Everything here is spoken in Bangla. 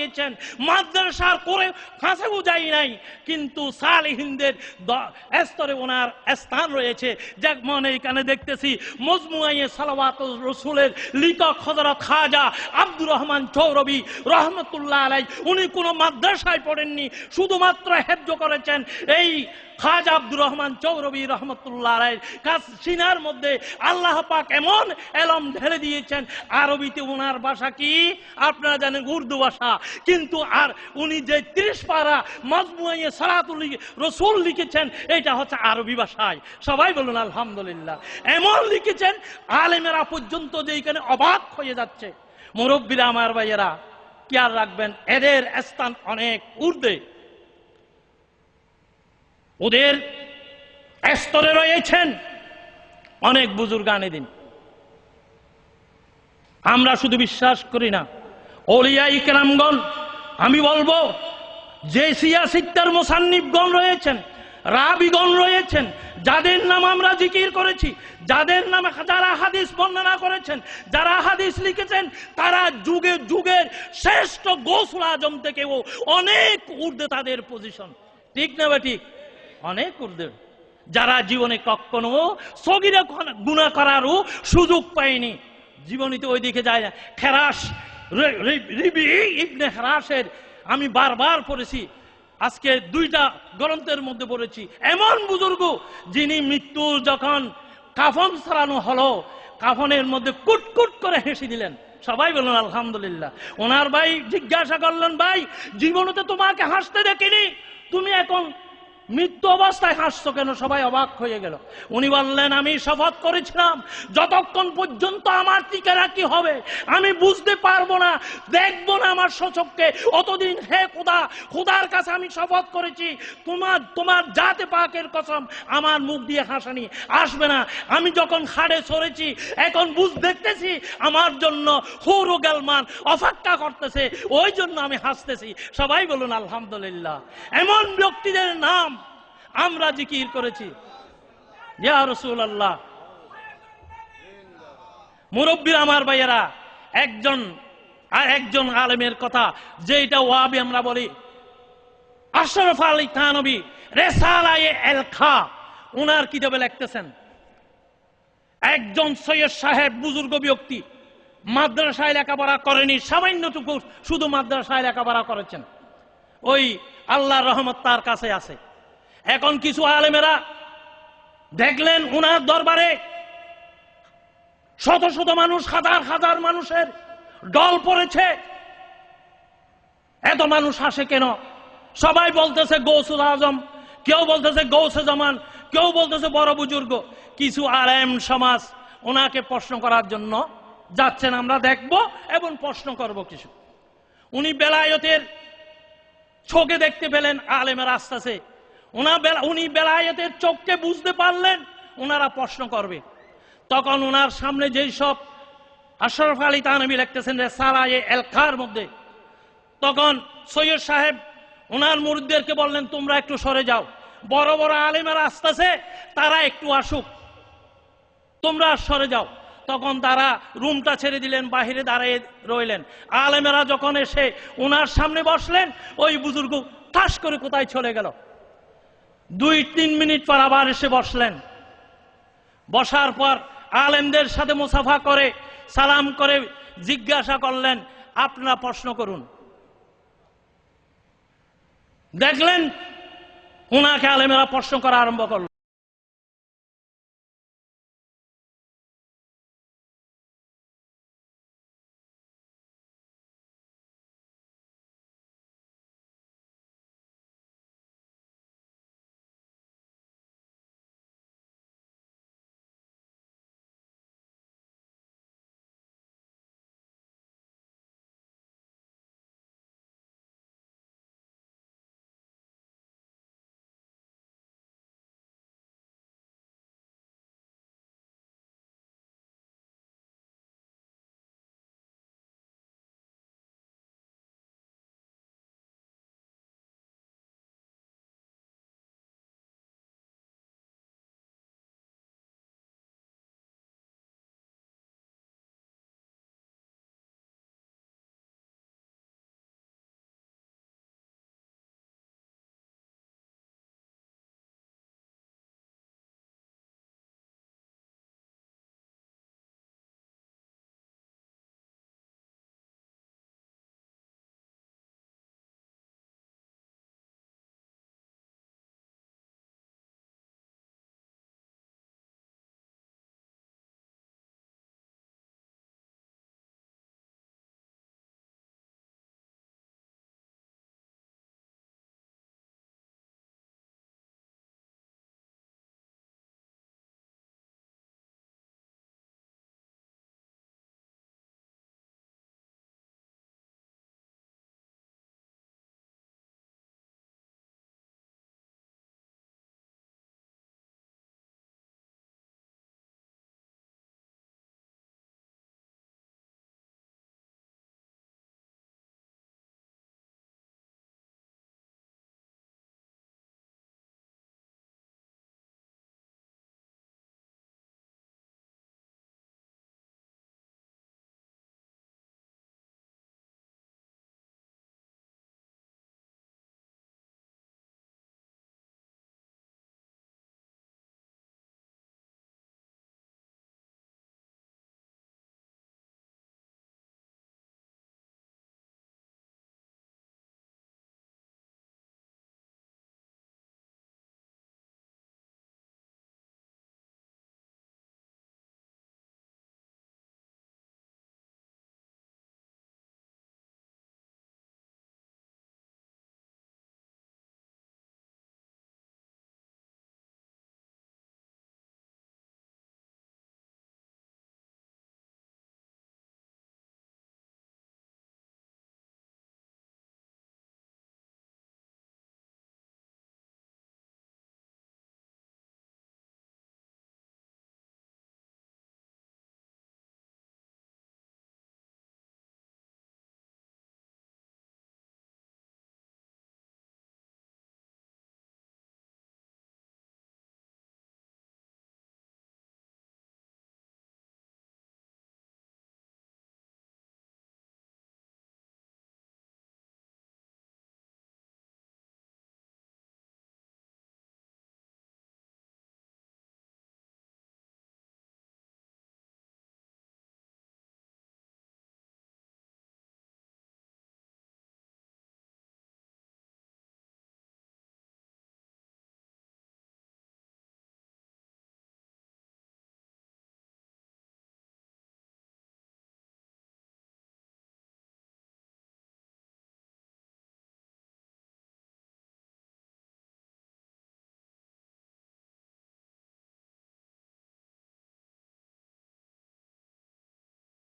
দিয়েছেন, মাদ্রাসার করে কাছেও যাই নাই, কিন্তু সালেহিনদের স্তরে ওনার স্থান রয়েছে। যেমন এইখানে দেখতেছি মজমুআয়ে সালাওয়াতুর রাসূলের লিখক হযরত খাজা আব্দুর রহমান চৌরবী রহমতুল্লাহ আলাইহি, উনি কোনো মাদ্রাসায় পড়েননি, শুধুমাত্র হেফজ করেছেন। এই খাজা আব্দুর রহমান চৌরবী রহমতুল্লাহ আলাইহির সিনার মধ্যে আল্লাহ পাক এমন এলম ঢেলে দিয়েছেন। আরবিতে ওনার ভাষা কি আপনারা জানেন, উর্দু ভাষা, কিন্তু আর উনি যে 30 পারা মজমুআয়ে সালাতুল রাসূল লিখেছেন এটা হচ্ছে আরবি ভাষায়। সবাই বলুন আলহামদুলিল্লাহ। এমন লিখেছেন আলেমেরা পর্যন্ত যে এখানে অবাক হয়ে যাচ্ছে। মুরব্বীরা আমার ভাইয়েরা খেয়াল রাখবেন, এদের স্থান অনেক ঊর্ধ্বে, ওদের স্তরে রয়েছেন অনেক বুজুর্গানে দিন। আমরা শুধু বিশ্বাস করি না, ওলিয়া ইকরামগণ, আমি বলবো যে সিয়াসিত্তার মুসান্নিফগণ রয়েছেন, রাবিগণ রয়েছেন, যাদের নাম আমরা জিকির করেছি, যাদের নামে যারা হাদিস বর্ণনা করেছেন, যারা হাদিস লিখেছেন, তারা যুগে যুগের শ্রেষ্ঠ গৌসুল আজম থেকেও অনেক ঊর্ধ্বে তাদের পজিশন। ঠিক না বা ঠিক? অনেক ঊর্ধ্বে, যারা জীবনে কখনো সগীরা গুনাহ করারও সুযোগ পায়নি, জীবনীতে ওই দিকে যায় না। খেরাস রিবি ইবনে খেরাসের আমি বারবার পড়েছি, আজকে 2টা গ্রন্থের মধ্যে পড়েছি। এমন বুজুর্গ যিনি মৃত্যু যখন কাফন ছাড়ানো হলো, কাফনের মধ্যে কুটকুট করে হেসে দিলেন। সবাই বলুন আলহামদুলিল্লাহ। ওনার ভাই জিজ্ঞাসা করলেন, ভাই জীবনে তো তোমাকে হাসতে দেখিনি, তুমি এখন মৃত্যু অবস্থায় হাসছো কেন? সবাই অবাক হয়ে গেল। উনি বললেন, আমি শপথ করেছিলাম যতক্ষণ পর্যন্ত আমার ঠিকানা কি হবে আমি বুঝতে পারবো না, দেখবো না আমার সচক্ষে, অতদিন হে খোদা, খোদার কাছে আমি শপথ করেছি তোমার জাতে পাকের কসম আমার মুখ দিয়ে হাসানি আসবে না। আমি যখন খাড়ে সরেছি এখন দেখতেছি আমার জন্য হুর ও গালমান অপেক্ষা করতেছে, ওই জন্য আমি হাসতেছি। সবাই বলুন আলহামদুলিল্লাহ। এমন ব্যক্তিদের নাম আমরা জিকির করেছি। ইয়া রাসূলুল্লাহ। মুরব্বী আমার ভাইয়েরা, একজন আলেমের কথা যেটা ওয়াহাবি আমরা বলি, আশরাফ আলী থানভী রিসালায়ে আল খা, ওনার কিতাবে লিখতেছেন, একজন সৈয়দ সাহেব বুজুর্গ ব্যক্তি, মাদ্রাসায় লেখাপড়া করেনি, সামান্যটুকু শুধু মাদ্রাসায় লেখাপড়া করেছেন, ওই আল্লাহর রহমত তার কাছে আছে। এখন কিছু আলেমেরা দেখলেন উনার দরবারে শত শত মানুষ, হাজার হাজার মানুষের দল পড়েছে, এত মানুষ আসে কেন? সবাই বলতেছে গৌসুল আজম, কেউ বলতেছে গৌসে জামান, কেউ বলতেছে বড় বুজুর্গ। কিছু আলেম সমাজ ওনাকে প্রশ্ন করার জন্য যাচ্ছেন, আমরা দেখব এবং প্রশ্ন করব কিছু। উনি বেলায়েতের চোখে দেখতে পেলেন আলেমের আস্তাছে, উনি বেলায়েতের চোখকে বুঝতে পারলেন ওনারা প্রশ্ন করবে। তখন ওনার সামনে যেই সব আশরাফ আলী থানভী লিখতেছেন রিসালায়ে আল খার মধ্যে, তখন সৈয়দ সাহেব ওনার মুরিদদেরকে বললেন, তোমরা একটু সরে যাও, বড় বড় আলেমেরা আসতেছে, তারা একটু আসুক, তোমরা সরে যাও। তখন তারা রুমটা ছেড়ে দিলেন, বাহিরে দাঁড়িয়ে রইলেন। আলেমেরা যখন এসে ওনার সামনে বসলেন, ওই বুজুর্গ ঠাস করে কোথায় চলে গেল। 2-3 মিনিট পর আবার এসে বসলেন। বসার পর আলেমদের সাথে মুসাফা করে সালাম করে জিজ্ঞাসা করলেন, আপনারা প্রশ্ন করুন। দেখলেন ওনাকে আলেমেরা প্রশ্ন করা আরম্ভ করল।